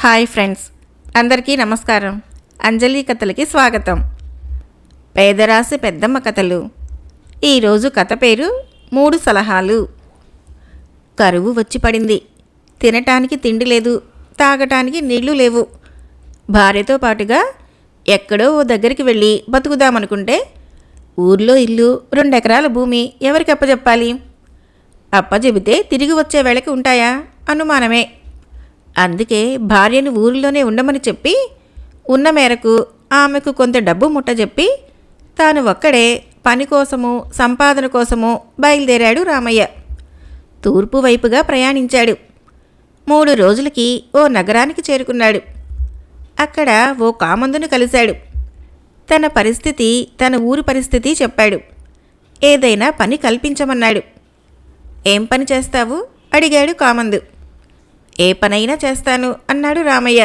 Hi friends, అందరికీ నమస్కారం. అంజలి కథలకి స్వాగతం. పేదరాశి పెద్దమ్మ కథలు. ఈరోజు కథ పేరు 3 సలహాలు. కరువు వచ్చి పడింది. తినటానికి తిండి లేదు, తాగటానికి నీళ్లు లేవు. భార్యతో పాటుగా ఎక్కడో ఓ దగ్గరికి వెళ్ళి బతుకుదామనుకుంటే ఊర్లో ఇల్లు 2 ఎకరాల భూమి ఎవరికి అప్పచెప్పాలి? అప్పచెబితే తిరిగి వచ్చే వేళకి ఉంటాయా? అనుమానమే. అందుకే భార్యను ఊరిలోనే ఉండమని చెప్పి ఉన్న మేరకు ఆమెకు కొంత డబ్బు ముట్టజెప్పి తాను ఒక్కడే పని కోసము సంపాదన కోసము బయలుదేరాడు రామయ్య. తూర్పు వైపుగా ప్రయాణించాడు. 3 రోజులకి ఓ నగరానికి చేరుకున్నాడు. అక్కడ ఓ కామందును కలిశాడు. తన పరిస్థితి, తన ఊరి పరిస్థితి చెప్పాడు. ఏదైనా పని కల్పించమన్నాడు. ఏం పని చేస్తావు? అడిగాడు కామందు. ఏ పనైనా చేస్తాను అన్నాడు రామయ్య.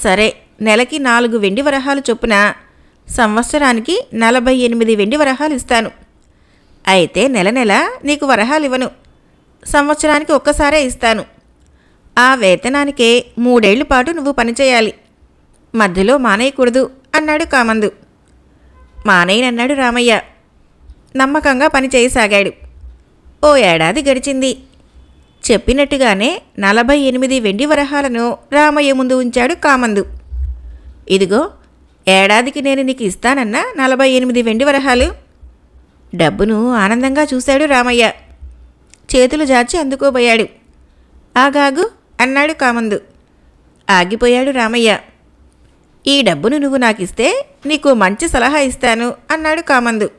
సరే, నెలకి 4 వెండి వరహాలు చొప్పున సంవత్సరానికి 48 వెండి వరహాలు ఇస్తాను. అయితే నెల నెల నీకు వరహాలు ఇవ్వను, సంవత్సరానికి ఒక్కసారే ఇస్తాను. ఆ వేతనానికే 3 ఏళ్ల పాటు నువ్వు పనిచేయాలి, మధ్యలో మానేయకూడదు అన్నాడు కామందు. మానేయనన్నాడు రామయ్య. నమ్మకంగా పని చేయసాగాడు. ఓ ఏడాది గడిచింది. చెప్పినట్టుగానే 48 వెండి వరహాలను రామయ్య ముందు ఉంచాడు కామందు. ఇదిగో, ఏడాదికి నేను నీకు ఇస్తానన్నా 48 వెండి వరహాలు. డబ్బును ఆనందంగా చూశాడు రామయ్య. చేతులు జాచి అందుకోబోయాడు. ఆగాగు అన్నాడు కామందు. ఆగిపోయాడు రామయ్య. ఈ డబ్బును నువ్వు నాకిస్తే నీకు మంచి సలహా ఇస్తాను అన్నాడు కామందు.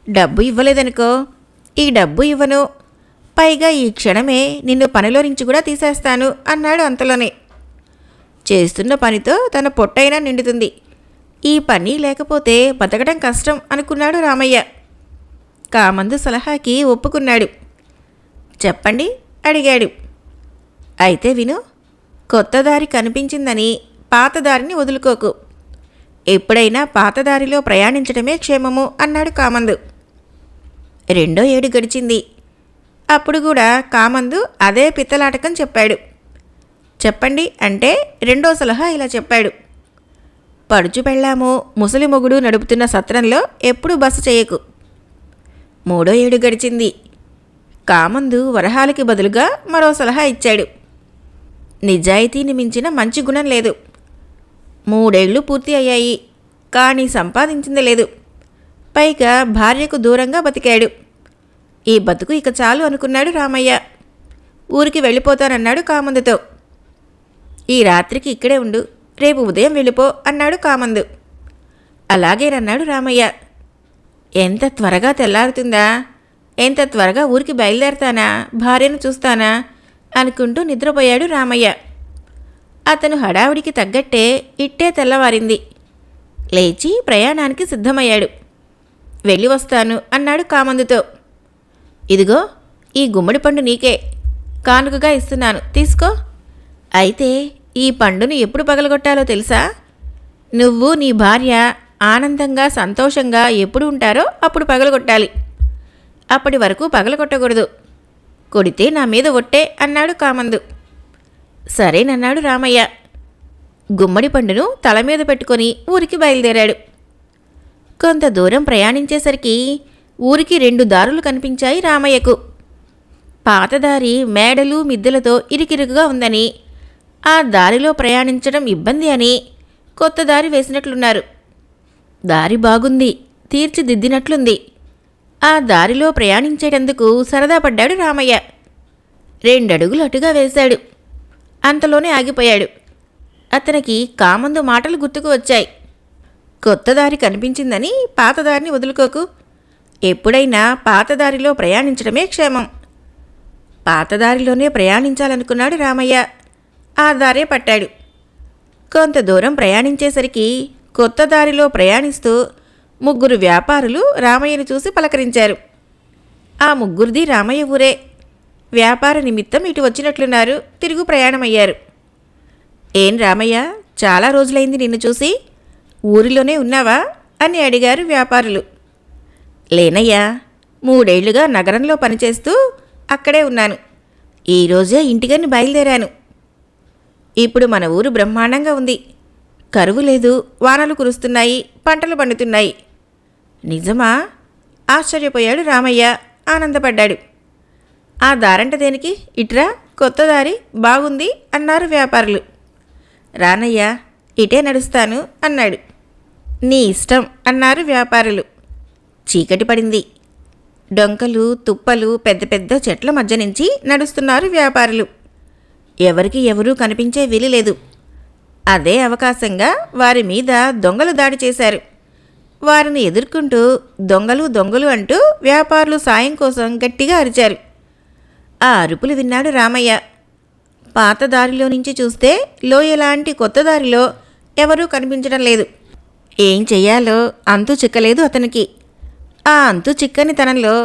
డబ్బు ఇవ్వలేదనుకో, ఈ డబ్బు ఇవ్వను, పైగా ఈ క్షణమే నిన్ను పనిలో నుంచి కూడా తీసేస్తాను అన్నాడు అంతలోనే. చేస్తున్న పనితో తన పొట్టైనా నిండుతుంది, ఈ పని లేకపోతే బతకడం కష్టం అనుకున్నాడు రామయ్య. కామందు సలహాకి ఒప్పుకున్నాడు. చెప్పండి అడిగాడు. అయితే విను, కొత్త దారి కనిపించిందని పాత దారిని వదులుకోకు. ఎప్పుడైనా పాత దారిలో ప్రయాణించడమే క్షేమము అన్నాడు కామందు. 2వ ఏడు గడిచింది. అప్పుడు కూడా కామందు అదే పిత్తలాటకం చెప్పాడు. చెప్పండి అంటే 2వ సలహా ఇలా చెప్పాడు. పడుచు పెళ్ళాము ముసలి మొగుడు నడుపుతున్న సత్రంలో ఎప్పుడూ బస చేయకు. 3వ ఏడు గడిచింది. కామందు వరహాలకి బదులుగా మరో సలహా ఇచ్చాడు. నిజాయితీని మించిన మంచి గుణం లేదు. 3 ఏళ్ళు పూర్తి అయ్యాయి, కానీ సంపాదించింది లేదు. పైగా భార్యకు దూరంగా బతికాడు. ఈ బతుకు ఇక చాలు అనుకున్నాడు రామయ్య. ఊరికి వెళ్ళిపోతానన్నాడు కామందుతో. ఈ రాత్రికి ఇక్కడే ఉండు, రేపు ఉదయం వెళ్ళిపో అన్నాడు కామందు. అలాగేనన్నాడు రామయ్య. ఎంత త్వరగా తెల్లారుతుందా, ఎంత త్వరగా ఊరికి బయలుదేరతానా, భార్యను చూస్తానా అనుకుంటూ నిద్రపోయాడు రామయ్య. అతను హడావుడికి తగ్గట్టే ఇట్టే తెల్లవారింది. లేచి ప్రయాణానికి సిద్ధమయ్యాడు. వెళ్ళి వస్తాను అన్నాడు కామందుతో. ఇదిగో, ఈ గుమ్మడి పండు నీకే కానుకగా ఇస్తున్నాను, తీసుకో. అయితే ఈ పండును ఎప్పుడు పగలగొట్టాలో తెలుసా? నువ్వు నీ భార్య ఆనందంగా సంతోషంగా ఎప్పుడు ఉంటారో అప్పుడు పగలగొట్టాలి. అప్పటి వరకు పగలగొట్టకూడదు. కొడితే నా మీద ఒట్టే అన్నాడు కామందు. సరేనన్నాడు రామయ్య. గుమ్మడి పండును తల మీద పెట్టుకొని ఊరికి బయలుదేరాడు. కొంత దూరం ప్రయాణించేసరికి ఊరికి 2 దారులు కనిపించాయి రామయ్యకు. పాతదారి మేడలు మిద్దెలతో ఇరికిరుకుగా ఉందని, ఆ దారిలో ప్రయాణించడం ఇబ్బంది అని కొత్త దారి వేసినట్లున్నారు. దారి బాగుంది, తీర్చిదిద్దినట్లుంది. ఆ దారిలో ప్రయాణించేటందుకు సరదా పడ్డాడు రామయ్య. 2 అడుగులు అటుగా వేశాడు. అంతలోనే ఆగిపోయాడు. అతనికి కామందు మాటలు గుర్తుకు వచ్చాయి. కొత్త దారి కనిపించిందని పాతదారిని వదులుకోకు, ఎప్పుడైనా పాతదారిలో ప్రయాణించడమే క్షేమం. పాతదారిలోనే ప్రయాణించాలనుకున్నాడు రామయ్య. ఆ దారే పట్టాడు. కొంత దూరం ప్రయాణించేసరికి కొత్త దారిలో ప్రయాణిస్తూ 3 వ్యాపారులు రామయ్యను చూసి పలకరించారు. ఆ 3 రామయ్య ఊరే. వ్యాపార నిమిత్తం ఇటు వచ్చినట్లున్నారు. తిరుగు ప్రయాణమయ్యారు. ఏం రామయ్య, చాలా రోజులైంది నిన్ను చూసి, ఊరిలోనే ఉన్నావా అని అడిగారు వ్యాపారులు. లేనయ్యా, 3 ఏళ్లుగా నగరంలో పనిచేస్తూ అక్కడే ఉన్నాను. ఈరోజే ఇంటికని బయలుదేరాను. ఇప్పుడు మన ఊరు బ్రహ్మాండంగా ఉంది. కరువు లేదు, వానలు కురుస్తున్నాయి, పంటలు పండుతున్నాయి. నిజమా? ఆశ్చర్యపోయాడు రామయ్య. ఆనందపడ్డాడు. ఆ దారంట దేనికి? ఇట్రా, కొత్త దారి బాగుంది అన్నారు వ్యాపారులు. రానయ్య, ఇటే నడుస్తాను అన్నాడు. నీ ఇష్టం అన్నారు వ్యాపారులు. చీకటి పడింది. డొంకలు, తుప్పలు, పెద్ద పెద్ద చెట్ల మధ్య నుంచి నడుస్తున్నారు వ్యాపారులు. ఎవరికి ఎవరూ కనిపించే వీలు లేదు. అదే అవకాశంగా వారి మీద దొంగలు దాడి చేశారు. వారిని ఎదుర్కొంటూ దొంగలు దొంగలు అంటూ వ్యాపారులు సాయం కోసం గట్టిగా అరిచారు. ఆ అరుపులు విన్నాడు రామయ్య. పాత దారిలో నుంచి చూస్తే లోయలాంటి కొత్త దారిలో ఎవరూ కనిపించడం లేదు. ఏం చెయ్యాలో అంతు చిక్కలేదు అతనికి. ఆ అంతు చిక్కని తనంలో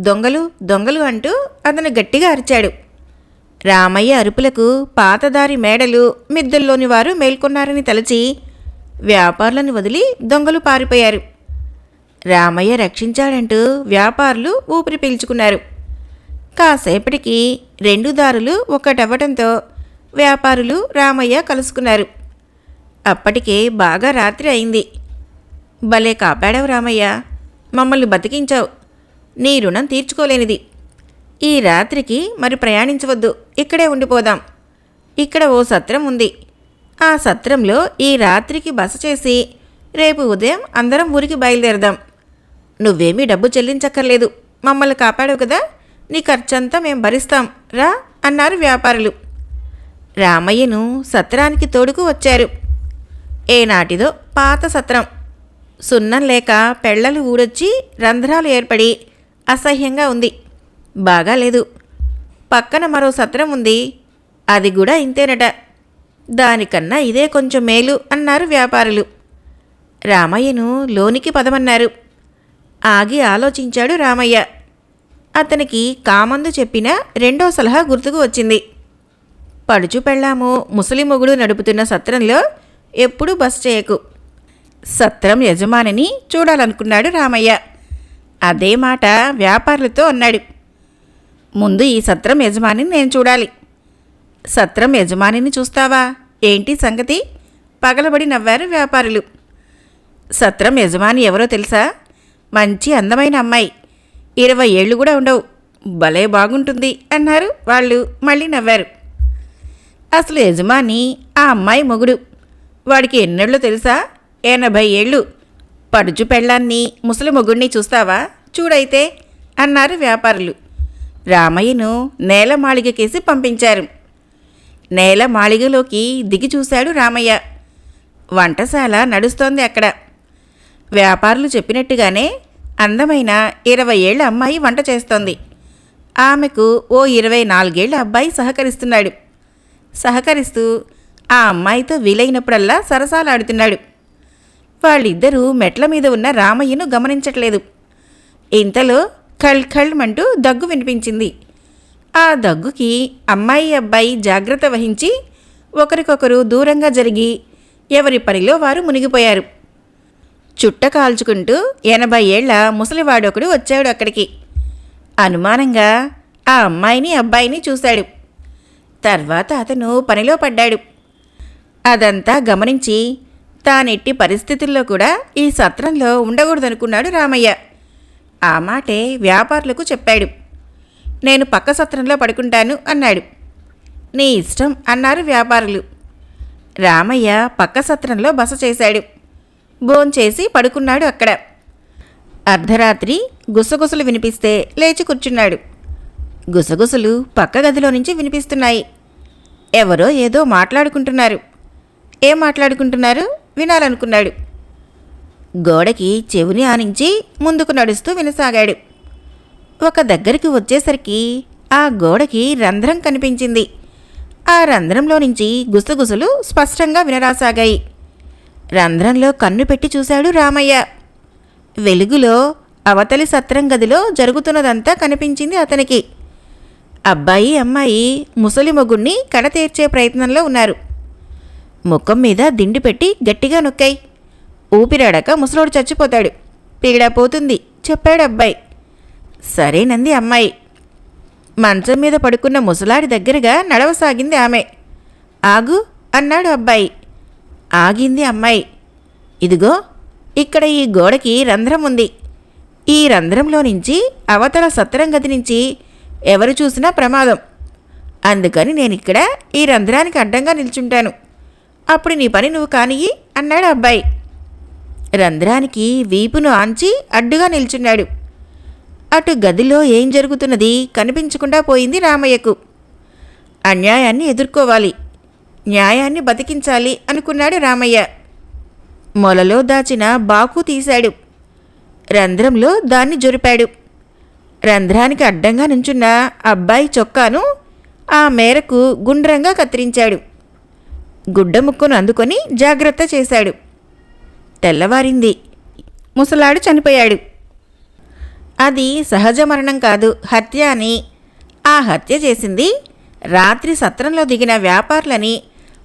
దొంగలు దొంగలు అంటూ అతను గట్టిగా అరిచాడు. రామయ్య అరుపులకు పాతదారి మేడలు, మిద్దెల్లోని వారు మేల్కొన్నారని తలచి వ్యాపారులను వదిలి దొంగలు పారిపోయారు. రామయ్య రక్షించాడంటూ వ్యాపారులు ఊపిరి పీల్చుకున్నారు. కాసేపటికి రెండు దారులు ఒక్కటవ్వటంతో వ్యాపారులు రామయ్య కలుసుకున్నారు. అప్పటికే బాగా రాత్రి అయింది. భలే కాపాడావు రామయ్య, మమ్మల్ని బతికించావు. నీ రుణం తీర్చుకోలేనిది. ఈ రాత్రికి మరి ప్రయాణించవద్దు, ఇక్కడే ఉండిపోదాం. ఇక్కడ ఓ సత్రం ఉంది. ఆ సత్రంలో ఈ రాత్రికి బస చేసి రేపు ఉదయం అందరం ఊరికి బయలుదేరదాం. నువ్వేమీ డబ్బు చెల్లించక్కర్లేదు. మమ్మల్ని కాపాడావు కదా, నీ ఖర్చంతా మేం భరిస్తాం రా అన్నారు వ్యాపారులు. రామయ్యను సత్రానికి తోడుకు వచ్చారు. ఏనాటిదో పాత సత్రం. సున్నం లేక పెళ్లలు ఊడొచ్చి రంధ్రాలు ఏర్పడి అసహ్యంగా ఉంది. బాగాలేదు. పక్కన మరో సత్రం ఉంది. అది కూడా ఇంతేనట. దానికన్నా ఇదే కొంచెం మేలు అన్నారు వ్యాపారులు. రామయ్యను లోనికి పదమన్నారు. ఆగి ఆలోచించాడు రామయ్య. అతనికి కామందు చెప్పిన రెండో సలహా గుర్తుకు వచ్చింది. పడుచు పెళ్ళాము ముసలి మొగుడు నడుపుతున్న సత్రంలో ఎప్పుడూ బస చేయకు. సత్రం యజమానిని చూడాలనుకున్నాడు రామయ్య. అదే మాట వ్యాపారులతో అన్నాడు. ముందు ఈ సత్రం యజమానిని నేను చూడాలి. సత్రం యజమానిని చూస్తావా? ఏంటి సంగతి? పగలబడి నవ్వారు వ్యాపారులు. సత్రం యజమాని ఎవరో తెలుసా? మంచి అందమైన అమ్మాయి. 20 ఏళ్ళు కూడా ఉండవు. భలే బాగుంటుంది అన్నారు వాళ్ళు. మళ్ళీ నవ్వారు. అసలు యజమాని ఆ అమ్మాయి మొగుడు. వాడికి ఎన్నేళ్ళు తెలుసా? 80 ఏళ్ళు. పడుచు పెళ్ళాన్ని ముసలి మొగుడిని చూస్తావా? చూడైతే అన్నారు వ్యాపారులు. రామయ్యను నేలమాళిగకేసి పంపించారు. నేలమాళిగలోకి దిగి చూశాడు రామయ్య. వంటశాల నడుస్తోంది అక్కడ. వ్యాపారులు చెప్పినట్టుగానే అందమైన 20 ఏళ్ల అమ్మాయి వంట చేస్తోంది. ఆమెకు ఓ 24 ఏళ్ల అబ్బాయి సహకరిస్తూ ఆ అమ్మాయితో వీలైనప్పుడల్లా సరసాలాడుతున్నాడు. వాళ్ళిద్దరూ మెట్ల మీద ఉన్న రామయ్యను గమనించట్లేదు. ఇంతలో ఖళ్ ఖళ్మంటూ దగ్గు వినిపించింది. ఆ దగ్గుకి అమ్మాయి అబ్బాయి జాగ్రత్త వహించి ఒకరికొకరు దూరంగా జరిగి ఎవరి పనిలో వారు మునిగిపోయారు. చుట్ట కాల్చుకుంటూ 80 ఏళ్ల ముసలివాడొకడు వచ్చాడు అక్కడికి. అనుమానంగా ఆ అమ్మాయిని అబ్బాయిని చూశాడు. తర్వాత అతను పనిలో పడ్డాడు. అదంతా గమనించి తానెట్టి పరిస్థితుల్లో కూడా ఈ సత్రంలో ఉండకూడదనుకున్నాడు రామయ్య. ఆ మాటే వ్యాపారులకు చెప్పాడు. నేను పక్క సత్రంలో పడుకుంటాను అన్నాడు. నీ ఇష్టం అన్నారు వ్యాపారులు. రామయ్య పక్క సత్రంలో బస చేశాడు. భోంచేసి పడుకున్నాడు అక్కడ. అర్ధరాత్రి గుసగుసలు వినిపిస్తే లేచి కూర్చున్నాడు. గుసగుసలు పక్క గదిలో నుంచి వినిపిస్తున్నాయి. ఎవరో ఏదో మాట్లాడుకుంటున్నారు. ఏం మాట్లాడుకుంటున్నారు వినాలనుకున్నాడు. గోడకి చెవిని ఆనించి ముందుకు నడుస్తూ వినసాగాడు. ఒక దగ్గరికి వచ్చేసరికి ఆ గోడకి రంధ్రం కనిపించింది. ఆ రంధ్రంలో నుంచి గుసగుసలు స్పష్టంగా వినరాసాగాయి. రంధ్రంలో కన్ను పెట్టి చూశాడు రామయ్య. వెలుగులో అవతలి సత్రం గదిలో జరుగుతున్నదంతా కనిపించింది అతనికి. అబ్బాయి అమ్మాయి ముసలి మొగుణ్ణి కడతీర్చే ప్రయత్నంలో ఉన్నారు. ముఖం మీద దిండు పెట్టి గట్టిగా నొక్కాయి. ఊపిరాడక ముసలోడు చచ్చిపోతాడు. పీడా పోతుంది చెప్పాడు అబ్బాయి. సరేనంది అమ్మాయి. మంచం మీద పడుకున్న ముసలాడి దగ్గరగా నడవసాగింది ఆమె. ఆగు అన్నాడు అబ్బాయి. ఆగింది అమ్మాయి. ఇదిగో ఇక్కడ ఈ గోడకి రంధ్రం ఉంది. ఈ రంధ్రంలో నుంచి అవతల సత్రం గది నుంచి ఎవరు చూసినా ప్రమాదం. అందుకని నేనిక్కడ ఈ రంధ్రానికి అడ్డంగా నిల్చుంటాను. అప్పుడు నీ పని నువ్వు కానియ్యి అన్నాడు అబ్బాయి. రంధ్రానికి వీపును ఆంచి అడ్డుగా నిల్చున్నాడు. అటు గదిలో ఏం జరుగుతున్నది కనిపించకుండా పోయింది రామయ్యకు. అన్యాయాన్ని ఎదుర్కోవాలి, న్యాయాన్ని బతికించాలి అనుకున్నాడు రామయ్య. మొలలో దాచిన బాకు తీశాడు. రంధ్రంలో దాన్ని జొరిపాడు. రంధ్రానికి అడ్డంగా నుంచున్న అబ్బాయి చొక్కాను ఆ మేరకు గుండ్రంగా కత్తిరించాడు. గుడ్డ ముక్కను అందుకొని జాగ్రత్త చేశాడు. తెల్లవారింది. ముసలాడు చనిపోయాడు. అది సహజ మరణం కాదు, హత్య అని. ఆ హత్య చేసింది రాత్రి సత్రంలో దిగిన వ్యాపారులని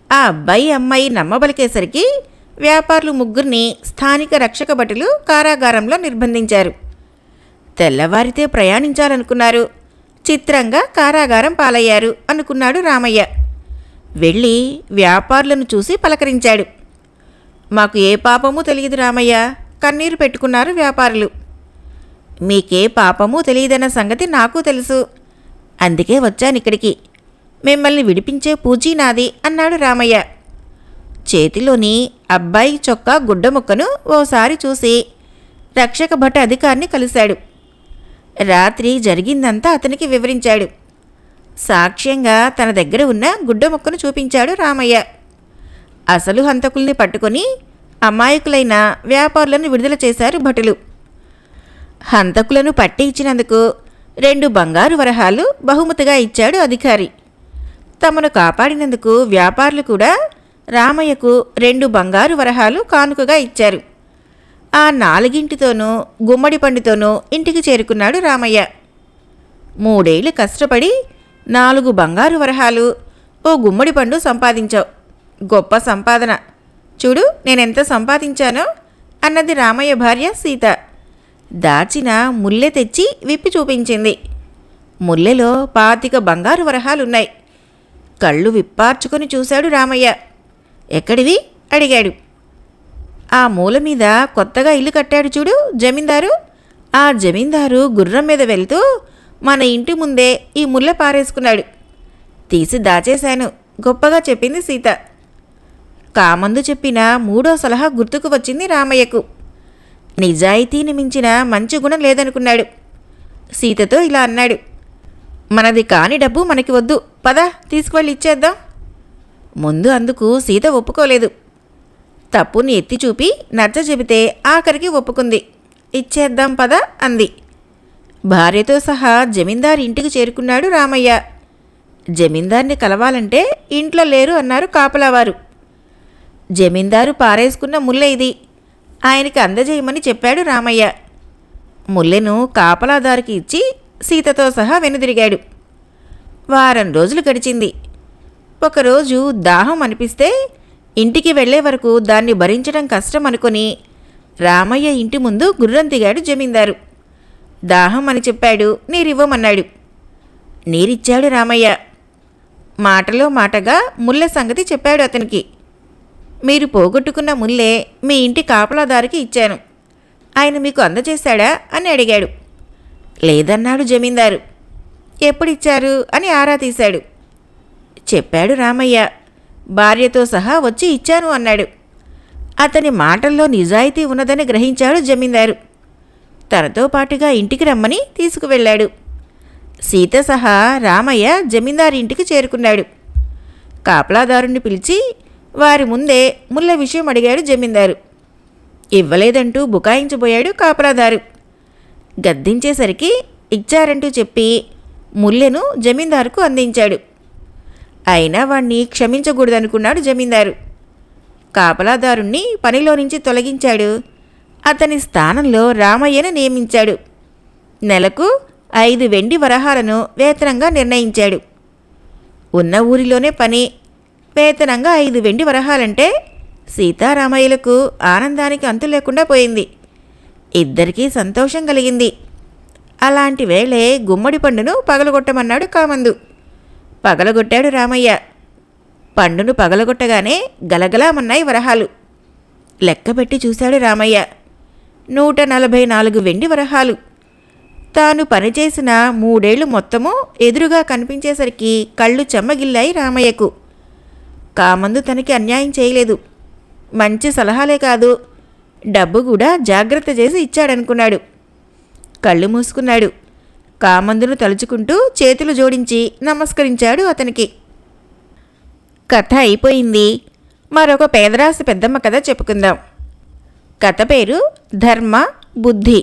ఆ అబ్బాయి అమ్మాయి నమ్మబలికేసరికి వ్యాపారులు ముగ్గురిని స్థానిక రక్షక భటులు కారాగారంలో నిర్బంధించారు. తెల్లవారితే ప్రయాణించాలనుకున్నారు. చిత్రంగా కారాగారం పాలయ్యారు అనుకున్నాడు రామయ్య. వెళ్ళి వ్యాపారులను చూసి పలకరించాడు. మాకు ఏ పాపమూ తెలియదు రామయ్య, కన్నీరు పెట్టుకున్నారు వ్యాపారులు. మీకే పాపమూ తెలియదన్న సంగతి నాకు తెలుసు, అందుకే వచ్చానిక్కడికి. మిమ్మల్ని విడిపించే పూచీ నాది అన్నాడు రామయ్య. చేతిలోని అబ్బాయి చొక్కా గుడ్డ ముక్కను ఓసారి చూసి రక్షక భట అధికారిని కలిశాడు. రాత్రి జరిగిందంతా అతనికి వివరించాడు. సాక్ష్యంగా తన దగ్గర ఉన్న గుడ్డ ముక్కను చూపించాడు రామయ్య. అసలు హంతకుల్ని పట్టుకొని అమాయకులైన వ్యాపారులను విడుదల చేశారు భటులు. హంతకులను పట్టి ఇచ్చినందుకు 2 బంగారు వరహాలు బహుమతిగా ఇచ్చాడు అధికారి. తమను కాపాడినందుకు వ్యాపారులు కూడా రామయ్యకు 2 బంగారు వరహాలు కానుకగా ఇచ్చారు. ఆ 4 గుమ్మడి పండుతోనూ ఇంటికి చేరుకున్నాడు రామయ్య. 3 ఏళ్లు కష్టపడి 4 బంగారు వరహాలు, ఓ గుమ్మడి పండు సంపాదించావు. గొప్ప సంపాదన. చూడు నేనెంత సంపాదించానో అన్నది రామయ్య భార్య సీత. దాచిన ముల్లె తెచ్చి విప్పి చూపించింది. ముల్లెలో 25 బంగారు వరహాలున్నాయి. కళ్ళు విప్పార్చుకొని చూశాడు రామయ్య. ఎక్కడివి అడిగాడు. ఆ మూల మీద కొత్తగా ఇల్లు కట్టాడు చూడు జమీందారు. ఆ జమీందారు గుర్రం మీద వెళ్తూ మన ఇంటి ముందే ఈ ముల్ల పారేసుకున్నాడు. తీసి దాచేశాను గొప్పగా చెప్పింది సీత. కామందు చెప్పిన 3వ సలహా గుర్తుకు వచ్చింది రామయ్యకు. నిజాయితీని మించిన మంచి గుణం లేదనుకున్నాడు. సీతతో ఇలా అన్నాడు. మనది కాని డబ్బు మనకి వద్దు, పద తీసుకువెళ్ళి ఇచ్చేద్దాం. ముందు అందుకు సీత ఒప్పుకోలేదు. తప్పుని ఎత్తి చూపి నచ్చ చెబితే ఆఖరికి ఒప్పుకుంది. ఇచ్చేద్దాం పద అంది. భార్యతో సహా జమీందారు ఇంటికి చేరుకున్నాడు రామయ్య. జమీందార్ని కలవాలంటే ఇంట్లో లేరు అన్నారు కాపలావారు. జమీందారు పారేసుకున్న ముల్లె ఇది, ఆయనకి అందజేయమని చెప్పాడు రామయ్య. ముల్లెను కాపలాదారికి ఇచ్చి సీతతో సహా వెనుదిరిగాడు. వారం రోజులు గడిచింది. ఒకరోజు దాహం అనిపిస్తే ఇంటికి వెళ్లే వరకు దాన్ని భరించడం కష్టం అనుకుని రామయ్య ఇంటి ముందు గుర్రం దిగాడు జమీందారు. దాహం అని చెప్పాడు, నీరివ్వమన్నాడు. నీరిచ్చాడు రామయ్య. మాటలో మాటగా ముల్లె సంగతి చెప్పాడు అతనికి. మీరు పోగొట్టుకున్న ముల్లే మీ ఇంటి కాపలాదారికి ఇచ్చాను, ఆయన మీకు అందజేశాడా అని అడిగాడు. లేదన్నాడు జమీందారు. ఎప్పుడిచ్చారు అని ఆరా తీశాడు. చెప్పాడు రామయ్య. భార్యతో సహా వచ్చి ఇచ్చాను అన్నాడు. అతని మాటల్లో నిజాయితీ ఉన్నదని గ్రహించాడు జమీందారు. తనతో పాటుగా ఇంటికి రమ్మని తీసుకువెళ్ళాడు. సీత సహా రామయ్య జమీందారు ఇంటికి చేరుకున్నాడు. కాపలాదారుణ్ణి పిలిచి వారి ముందే ముల్ల విషయం అడిగాడు జమీందారు. ఇవ్వలేదంటూ బుకాయించబోయాడు కాపలాదారు. గద్దించేసరికి ఇచ్చారంటూ చెప్పి ముల్లెను జమీందారుకు అందించాడు. అయినా వాణ్ణి క్షమించకూడదనుకున్నాడు జమీందారు. కాపలాదారుణ్ణి పనిలో నుంచి తొలగించాడు. అతని స్థానంలో రామయ్యను నియమించాడు. నెలకు 5 వెండి వరహాలను వేతనంగా నిర్ణయించాడు. ఉన్న ఊరిలోనే పని, వేతనంగా 5 వెండి వరహాలంటే సీతారామయ్యలకు ఆనందానికి అంతు లేకుండా పోయింది. ఇద్దరికీ సంతోషం కలిగింది. అలాంటి వేళే గుమ్మడి పండును పగలగొట్టమన్నాడు కామందు. పగలగొట్టాడు రామయ్య. పండును పగలగొట్టగానే గలగలామన్నాయి వరహాలు. లెక్కపెట్టి చూశాడు రామయ్య. 144 వెండి వరహాలు. తాను పనిచేసిన 3 ఏళ్లు మొత్తము ఎదురుగా కనిపించేసరికి కళ్ళు చెమ్మగిల్లాయి రామయ్యకు. కామందు తనకి అన్యాయం చేయలేదు. మంచి సలహాలే కాదు, డబ్బు కూడా జాగ్రత్త చేసి ఇచ్చాడనుకున్నాడు. కళ్ళు మూసుకున్నాడు. కామందును తలుచుకుంటూ చేతులు జోడించి నమస్కరించాడు అతనికి. కథ అయిపోయింది. మరొక పేదరాశి పెద్దమ్మ కథ చెప్పుకుందాం. కథ పేరు ధర్మ బుద్ధి.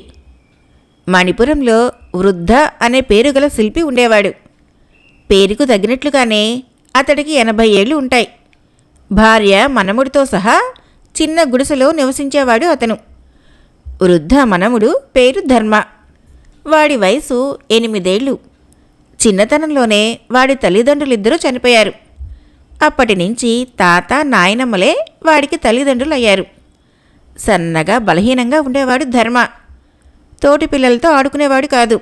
మణిపురంలో వృద్ధ అనే పేరు గల శిల్పి ఉండేవాడు. పేరుకు తగినట్లుగానే అతడికి 80 ఏళ్ళు ఉంటాయి. భార్య మనముడితో సహా చిన్న గుడిసెలో నివసించేవాడు అతను. వృద్ధ మనముడు పేరు ధర్మ. వాడి వయసు 8 ఏళ్ళు. చిన్నతనంలోనే వాడి తల్లిదండ్రులిద్దరూ చనిపోయారు. అప్పటి నుంచి తాత నాయనమ్మలే వాడికి తల్లిదండ్రులయ్యారు. సన్నగా బలహీనంగా ఉండేవాడు ధర్మ. తోటి పిల్లలతో ఆడుకునేవాడు కాదు.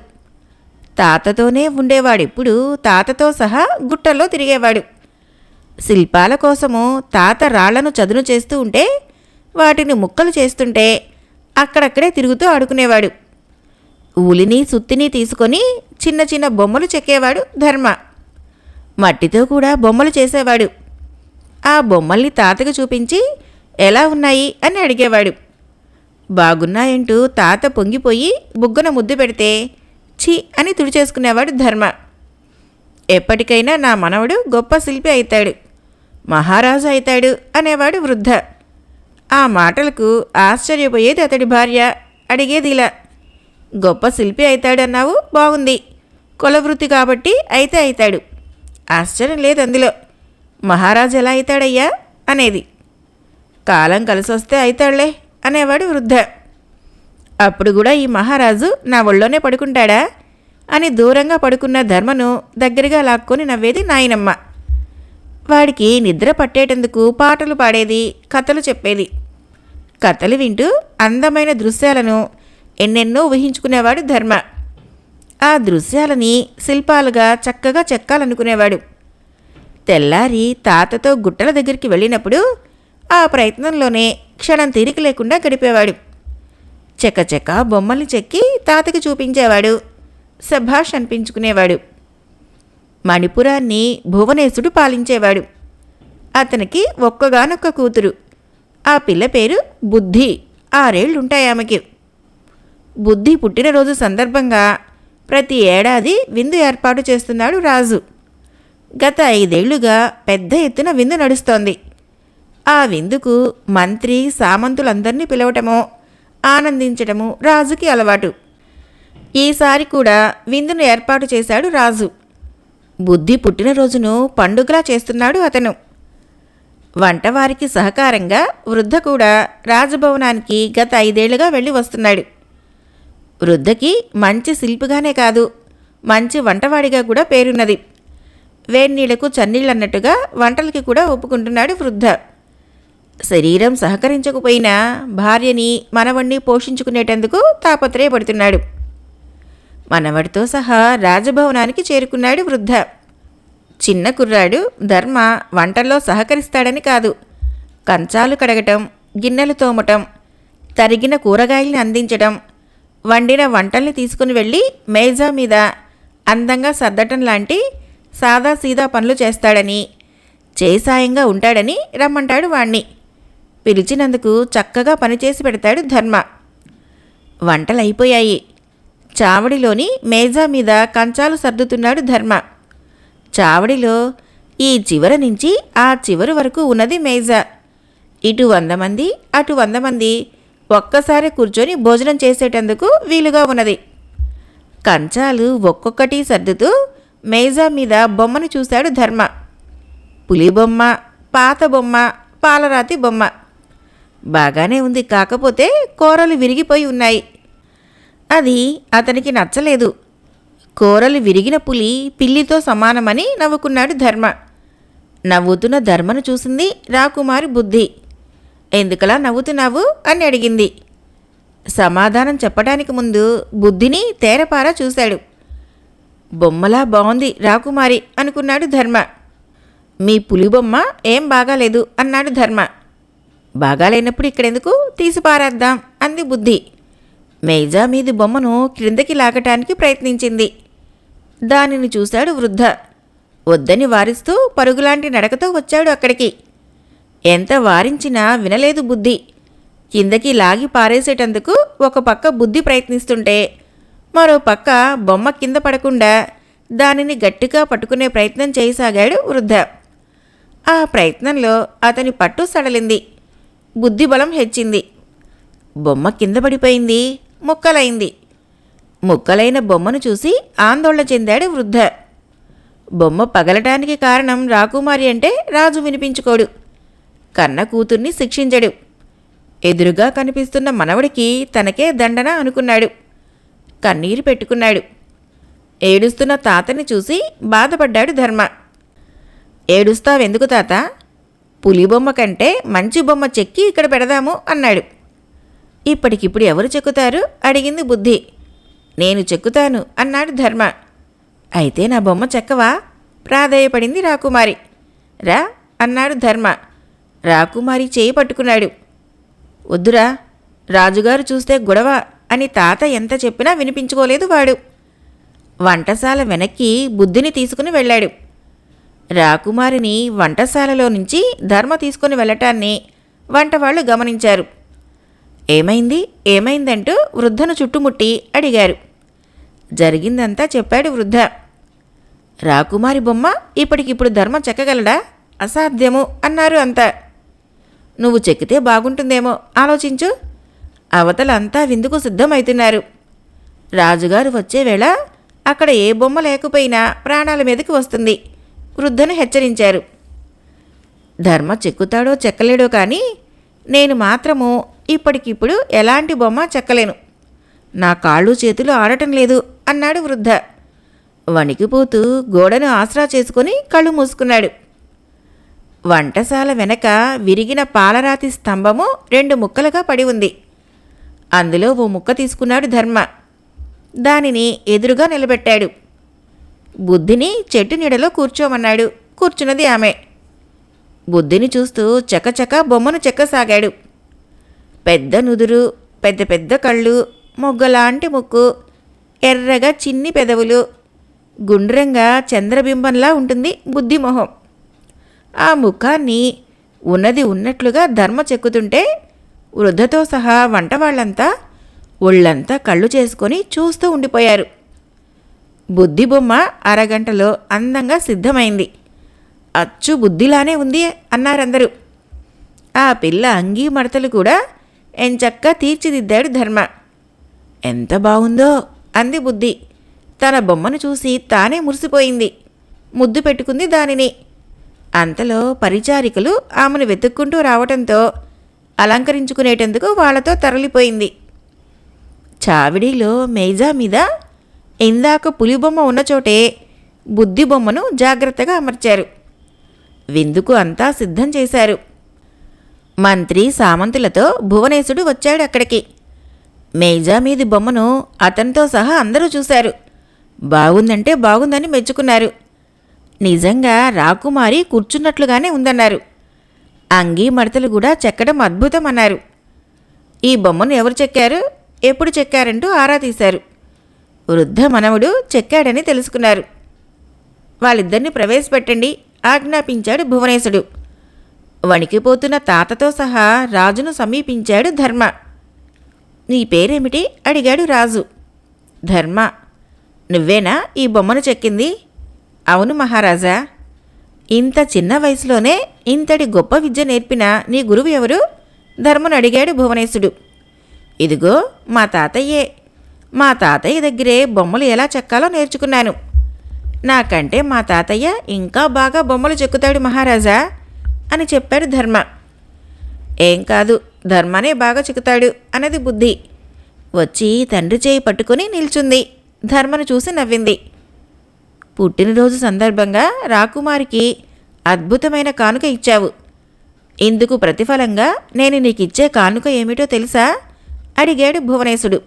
తాతతోనే ఉండేవాడిప్పుడు. తాతతో సహా గుట్టల్లో తిరిగేవాడు. శిల్పాల కోసము తాత రాళ్లను చదును చేస్తూ ఉంటే వాటిని ముక్కలు చేస్తుంటే అక్కడక్కడే తిరుగుతూ ఆడుకునేవాడు. ఊలిని సుత్తిని తీసుకొని చిన్న చిన్న బొమ్మలు చెక్కేవాడు ధర్మ. మట్టితో కూడా బొమ్మలు చేసేవాడు. ఆ బొమ్మల్ని తాతకు చూపించి ఎలా ఉన్నాయి అని అడిగేవాడు. బాగున్నాయంటూ తాత పొంగిపోయి బుగ్గన ముద్దు పెడితే ఛీ అని తుడిచేసుకునేవాడు ధర్మ. ఎప్పటికైనా నా మనవడు గొప్ప శిల్పి అవుతాడు, మహారాజు అవుతాడు అనేవాడు వృద్ధ. ఆ మాటలకు ఆశ్చర్యపోయేది అతడి భార్య. అడిగేది ఇలా, గొప్ప శిల్పి అవుతాడన్నావు, బాగుంది, కులవృత్తి కాబట్టి అయితే అవుతాడు, ఆశ్చర్యం లేదు అందులో, మహారాజు ఎలా అవుతాడయ్యా అనేది. కాలం కలిసొస్తే అవుతాడులే అనేవాడు వృద్ధ. అప్పుడు కూడా ఈ మహారాజు నా ఒళ్ళోనే పడుకుంటాడా అని దూరంగా పడుకున్న ధర్మను దగ్గరగా లాక్కొని నవ్వేది నాయనమ్మ. వాడికి నిద్ర పట్టేటందుకు పాటలు పాడేది, కథలు చెప్పేది. కథలు వింటూ అందమైన దృశ్యాలను ఎన్నెన్నో ఊహించుకునేవాడు ధర్మ. ఆ దృశ్యాలని శిల్పాలుగా చక్కగా చెక్కాలనుకునేవాడు. తెల్లారి తాతతో గుట్టల దగ్గరికి వెళ్ళినప్పుడు ఆ ప్రయత్నంలోనే క్షణం తీరిక లేకుండా గడిపేవాడు. చెక్కచెక్క బొమ్మల్ని చెక్కి తాతకి చూపించేవాడు. శభాష్ అనిపించుకునేవాడు. మణిపురాన్ని భువనేశుడు పాలించేవాడు. అతనికి ఒక్కగానొక్క కూతురు. ఆ పిల్ల పేరు బుద్ధి. 6 ఏళ్లుంటాయి ఆమెకి. బుద్ధి పుట్టినరోజు సందర్భంగా ప్రతి ఏడాది విందు ఏర్పాటు చేస్తున్నాడు రాజు. గత 5 ఏళ్లుగా పెద్ద ఎత్తున విందు నడుస్తోంది. ఆ విందుకు మంత్రి సామంతులందరినీ పిలవటమో ఆనందించటము రాజుకి అలవాటు. ఈసారి కూడా విందును ఏర్పాటు చేశాడు రాజు. బుద్ధి పుట్టినరోజును పండుగలా చేస్తున్నాడు అతను. వంటవారికి సహకారంగా వృద్ధ కూడా రాజభవనానికి గత 5 ఏళ్లుగా వెళ్ళి వస్తున్నాడు. వృద్ధకి మంచి శిల్పిగానే కాదు, మంచి వంటవాడిగా కూడా పేరున్నది. వేన్నీళ్లకు చన్నీళ్ళన్నట్టుగా వంటలకి కూడా ఒప్పుకుంటున్నాడు వృద్ధ. శరీరం సహకరించకపోయినా భార్యని మనవణ్ణి పోషించుకునేటందుకు తాపత్రయపడుతున్నాడు. మనవడితో సహా రాజభవనానికి చేరుకున్నాడు వృద్ధ. చిన్న కుర్రాడు ధర్మ వంటల్లో సహకరిస్తాడని కాదు, కంచాలు కడగటం, గిన్నెలు తోమటం, తరిగిన కూరగాయల్ని అందించడం, వండిన వంటల్ని తీసుకుని వెళ్ళి మేజా మీద అందంగా సర్దటం లాంటి సాదాసీదా పనులు చేస్తాడని, చేసాయంగా ఉంటాడని రమ్మంటాడు వాణ్ణి. పిలిచినందుకు చక్కగా పనిచేసి పెడతాడు ధర్మ. వంటలైపోయాయి. చావడిలోని మేజా మీద కంచాలు సర్దుతున్నాడు ధర్మ. చావడిలో ఈ చివర నుంచి ఆ చివరి వరకు ఉన్నది మేజా. ఇటు 100 మంది, అటు 100 మంది ఒక్కసారి కూర్చొని భోజనం చేసేటందుకు వీలుగా ఉన్నది. కంచాలు ఒక్కొక్కటి సర్దుతూ మేజా మీద బొమ్మను చూశాడు ధర్మ. పులి బొమ్మ, పాత బొమ్మ, పాలరాతి బొమ్మ. బాగానే ఉంది, కాకపోతే కూరలు విరిగిపోయి ఉన్నాయి. అది అతనికి నచ్చలేదు. కూరలు విరిగిన పులి పిల్లితో సమానమని నవ్వుకున్నాడు ధర్మ. నవ్వుతున్న ధర్మను చూసింది రాకుమారి బుద్ధి. ఎందుకలా నవ్వుతున్నావు అని అడిగింది. సమాధానం చెప్పడానికి ముందు బుద్ధిని తేరపారా చూశాడు. బొమ్మలా బాగుంది రాకుమారి అనుకున్నాడు ధర్మ. మీ పులిబొమ్మ ఏం బాగాలేదు అన్నాడు ధర్మ. బాగాలేనప్పుడు ఇక్కడెందుకు, తీసి పారేద్దాం అంది బుద్ధి. మేజా మీది బొమ్మను క్రిందకి లాగటానికి ప్రయత్నించింది. దానిని చూశాడు వృద్ధ. వద్దని వారిస్తూ పరుగులాంటి నడకతో వచ్చాడు అక్కడికి. ఎంత వారించినా వినలేదు బుద్ధి. కిందకి లాగి పారేసేటందుకు ఒక పక్క బుద్ధి ప్రయత్నిస్తుంటే మరో పక్క బొమ్మ కింద పడకుండా దానిని గట్టిగా పట్టుకునే ప్రయత్నం చేయసాగాడు వృద్ధ. ఆ ప్రయత్నంలో అతని పట్టు సడలింది. బుద్ధిబలం హెచ్చింది. బొమ్మ కింద పడిపోయింది, ముక్కలైంది. ముక్కలైన బొమ్మను చూసి ఆందోళన చెందాడు వృద్ధ. బొమ్మ పగలటానికి కారణం రాకుమారి అంటే రాజు వినిపించుకోడు. కన్న కూతుర్ని శిక్షించడు. ఎదురుగా కనిపిస్తున్న మనవడికి తనకే దండన అనుకున్నాడు. కన్నీరు పెట్టుకున్నాడు. ఏడుస్తున్న తాతని చూసి బాధపడ్డాడు ధర్మ. ఏడుస్తావెందుకు తాత? పులిబొమ్మ కంటే మంచి బొమ్మ చెక్కి ఇక్కడ పెడదాము అన్నాడు. ఇప్పటికిప్పుడు ఎవరు చెక్కుతారు అడిగింది బుద్ధి. నేను చెక్కుతాను అన్నాడు ధర్మ. అయితే నా బొమ్మ చెక్కవా ప్రాధేయపడింది రాకుమారి. రా అన్నాడు ధర్మ. రాకుమారి చేయి పట్టుకున్నాడు. వద్దురా, రాజుగారు చూస్తే గొడవ అని తాత ఎంత చెప్పినా వినిపించుకోలేదు వాడు. వంటశాల వెనక్కి బుద్ధిని తీసుకుని వెళ్ళాడు. రాకుమారిని వంటశాలలో నుంచి ధర్మ తీసుకుని వెళ్ళటాన్ని వంటవాళ్లు గమనించారు. ఏమైంది ఏమైందంటూ వృద్ధను చుట్టుముట్టి అడిగారు. జరిగిందంతా చెప్పాడు వృద్ధ. రాకుమారి బొమ్మ ఇప్పటికిప్పుడు ధర్మ చెక్కగలడా? అసాధ్యము అన్నారు అంతా. నువ్వు చెక్కితే బాగుంటుందేమో ఆలోచించు. అవతలంతా విందుకు సిద్ధమవుతున్నారు. రాజుగారు వచ్చే వేళ అక్కడ ఏ బొమ్మ లేకపోయినా ప్రాణాల మీదకి వస్తుంది వృద్ధను హెచ్చరించారు. ధర్మ చెక్కుతాడో చెక్కలేడో కానీ నేను మాత్రము ఇప్పటికిప్పుడు ఎలాంటి బొమ్మ చెక్కలేను. నా కాళ్ళు చేతులు ఆడటం లేదు అన్నాడు వృద్ధ. వణికిపోతూ గోడను ఆసరా చేసుకుని కళ్ళు మూసుకున్నాడు. వంటశాల వెనక విరిగిన పాలరాతి స్తంభము 2 ముక్కలుగా పడి ఉంది. అందులో ఓ ముక్క తీసుకున్నాడు ధర్మ. దానిని ఎదురుగా నిలబెట్టాడు. బుద్ధిని చెట్టు నీడలో కూర్చోమన్నాడు. కూర్చున్నది ఆమె. బుద్ధిని చూస్తూ చకచక బొమ్మను చెక్కసాగాడు. పెద్ద నుదురు, పెద్ద పెద్ద కళ్ళు, మొగ్గలాంటి ముక్కు, ఎర్రగా చిన్ని పెదవులు, గుండ్రంగా చంద్రబింబంలా ఉంటుంది బుద్ధి మొహం. ఆ ముఖాన్ని ఉన్నది ఉన్నట్లుగా ధర్మ చెక్కుతుంటే వృద్ధతో సహా వంటవాళ్లంతా ఒళ్ళంతా కళ్ళు చేసుకొని చూస్తూ ఉండిపోయారు. బుద్ధి బొమ్మ అరగంటలో అందంగా సిద్ధమైంది. అచ్చు బుద్ధిలానే ఉంది అన్నారందరూ. ఆ పిల్ల అంగీ మడతలు కూడా ఎంచక్కా తీర్చిదిద్దాడు ధర్మ. ఎంత బాగుందో అంది బుద్ధి. తన బొమ్మను చూసి తానే మురిసిపోయింది. ముద్దు పెట్టుకుంది దానిని. అంతలో పరిచారికలు ఆమెను వెతుక్కుంటూ రావటంతో అలంకరించుకునేటందుకు వాళ్లతో తరలిపోయింది. చావిడిలో మేజా మీద ఇందాక పులిబొమ్మ ఉన్నచోటే బుద్ధి బొమ్మను జాగ్రత్తగా అమర్చారు. విందుకు అంతా సిద్ధం చేశారు. మంత్రి సామంతులతో భువనేశుడు వచ్చాడు అక్కడికి. మేజా మీది బొమ్మను అతనితో సహా అందరూ చూశారు. బాగుందంటే బాగుందని మెచ్చుకున్నారు. నిజంగా రాకుమారి కూర్చున్నట్లుగానే ఉందన్నారు. అంగీ మడతలు కూడా చెక్కడం అద్భుతం అన్నారు. ఈ బొమ్మను ఎవరు చెక్కారు, ఎప్పుడు చెక్కారంటూ ఆరా తీశారు. వృద్ధ మనవడు చెక్కాడని తెలుసుకున్నారు. వాళ్ళిద్దరిని ప్రవేశపెట్టండి ఆజ్ఞాపించాడు భువనేశుడు. వణికిపోతున్న తాతతో సహా రాజును సమీపించాడు ధర్మ. నీ పేరేమిటి అడిగాడు రాజు. ధర్మ. నువ్వేనా ఈ బొమ్మను చెక్కింది? అవును మహారాజా. ఇంత చిన్న వయసులోనే ఇంతటి గొప్ప విద్య నేర్పిన నీ గురువు ఎవరు? ధర్మను అడిగాడు భువనేశుడు. ఇదిగో మా తాతయ్యే. మా తాతయ్య దగ్గరే బొమ్మలు ఎలా చెక్కాలో నేర్చుకున్నాను. నాకంటే మా తాతయ్య ఇంకా బాగా బొమ్మలు చెక్కుతాడు మహారాజా అని చెప్పాడు ధర్మ. ఏం కాదు, ధర్మనే బాగా చెక్కుతాడు అన్నది బుద్ధి. వచ్చి తండ్రి చేయి పట్టుకుని నిల్చుంది. ధర్మను చూసి నవ్వింది. పుట్టినరోజు సందర్భంగా రాకుమారికి అద్భుతమైన కానుక ఇచ్చావు. ఇందుకు ప్రతిఫలంగా నేను నీకిచ్చే కానుక ఏమిటో తెలుసా అడిగాడు భువనేశుడు.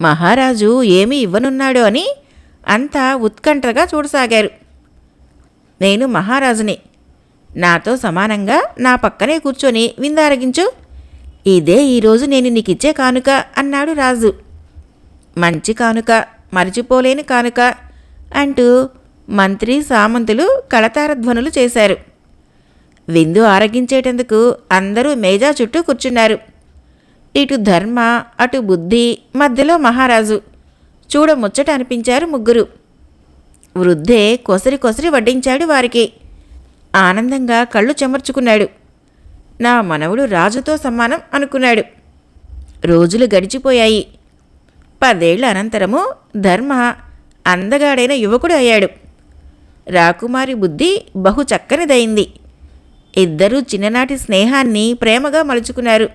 మహారాజు ఏమీ ఇవ్వనున్నాడో అని అంతా ఉత్కంఠగా చూడసాగారు. నేను మహారాజుని. నాతో సమానంగా నా పక్కనే కూర్చొని విందారగించు. ఇదే ఈరోజు నేను నీకిచ్చే కానుక అన్నాడు రాజు. మంచి కానుక, మరిచిపోలేని కానుక అంటూ మంత్రి సామంతులు కళతారధ్వనులు చేశారు. విందు ఆరగించేటందుకు అందరూ మేజా చుట్టూ కూర్చున్నారు. ఇటు ధర్మ, అటు బుద్ధి, మధ్యలో మహారాజు. చూడముచ్చట అనిపించారు ముగ్గురు. వృద్ధే కొసరి కొసరి వడ్డించాడు వారికి. ఆనందంగా కళ్ళు చెమర్చుకున్నాడు. నా మనవడు రాజుతో సమానం అనుకున్నాడు. రోజులు గడిచిపోయాయి. 10 ఏళ్ల అనంతరము ధర్మ అందగాడైన యువకుడు అయ్యాడు. రాకుమారి బుద్ధి బహు చక్కనిదయింది. ఇద్దరూ చిన్ననాటి స్నేహాన్ని ప్రేమగా మలుచుకున్నారు.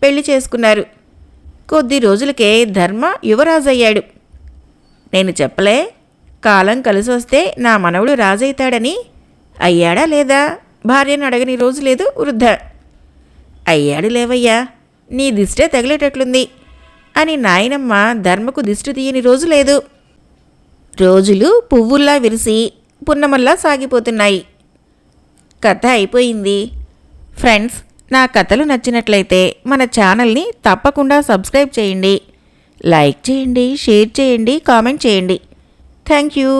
పెళ్లి చేసుకున్నారు. కొద్ది రోజులకే ధర్మ యువరాజయ్యాడు. నేను చెప్పలే, కాలం కలిసొస్తే నా మనవడు రాజైతాడని. అయ్యాడా లేదా భార్యను అడగని రోజు లేదు వృద్ధ. అయ్యాడు లేవయ్యా, నీ దిష్టే తగిలేటట్లుంది అని నాయనమ్మ ధర్మకు దిష్టి తీయని రోజు లేదు. రోజులు పువ్వుల్లా విరిసి పున్నమల్లా సాగిపోతున్నాయి. కథ అయిపోయింది. ఫ్రెండ్స్, నా కథలు నచ్చినట్లయితే మన ఛానల్ని తప్పకుండా సబ్స్క్రైబ్ చేయండి, లైక్ చేయండి, షేర్ చేయండి, కామెంట్ చేయండి. Thank you.